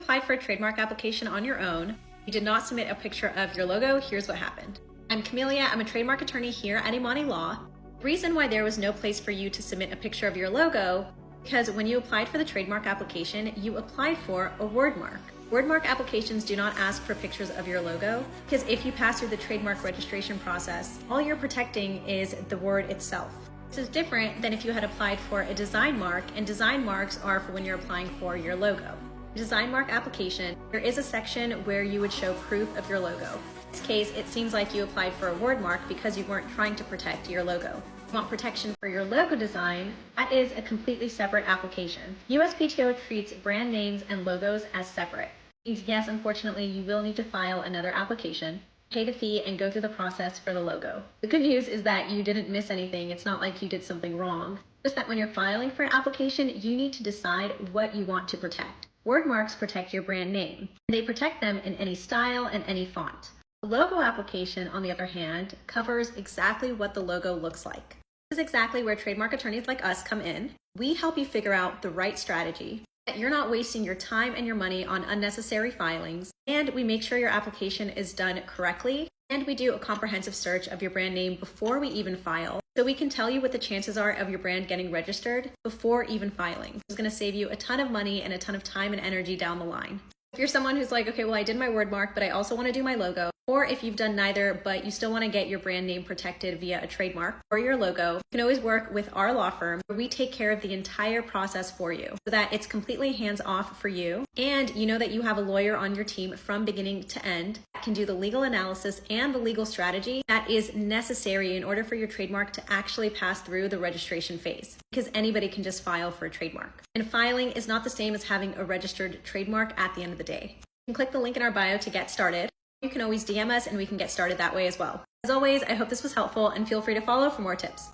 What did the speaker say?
Applied for a trademark application on your own. You did not submit a picture of your logo. Here's what happened. I'm Camelia. I'm a trademark attorney here at Imani Law. The reason why there was no place for you to submit a picture of your logo, because when you applied for the trademark application, you applied for a wordmark. Wordmark applications do not ask for pictures of your logo, because if you pass through the trademark registration process, all you're protecting is the word itself. This is different than if you had applied for a design mark, and design marks are for when you're applying for your logo. Design mark application, there is a section where you would show proof of your logo. In this case, it seems like you applied for a word mark because you weren't trying to protect your logo. If you want protection for your logo design, that is a completely separate application. USPTO treats brand names and logos as separate. Yes, unfortunately, you will need to file another application, pay the fee, and go through the process for the logo. The good news is that you didn't miss anything. It's not like you did something wrong. Just that when you're filing for an application, you need to decide what you want to protect. Word marks protect your brand name. They protect them in any style and any font. The logo application, on the other hand, covers exactly what the logo looks like. This is exactly where trademark attorneys like us come in. We help you figure out the right strategy, that you're not wasting your time and your money on unnecessary filings, and we make sure your application is done correctly, and we do a comprehensive search of your brand name before we even file, so we can tell you what the chances are of your brand getting registered before even filing. This is going to save you a ton of money and a ton of time and energy down the line. If you're someone who's like, okay, well, I did my word mark, but I also want to do my logo, or if you've done neither, but you still want to get your brand name protected via a trademark or your logo, you can always work with our law firm where we take care of the entire process for you so that it's completely hands-off for you. And you know that you have a lawyer on your team from beginning to end that can do the legal analysis and the legal strategy that is necessary in order for your trademark to actually pass through the registration phase, because anybody can just file for a trademark. And filing is not the same as having a registered trademark at the end of the day. You can click the link in our bio to get started. You can always DM us and we can get started that way as well. As always, I hope this was helpful and feel free to follow for more tips.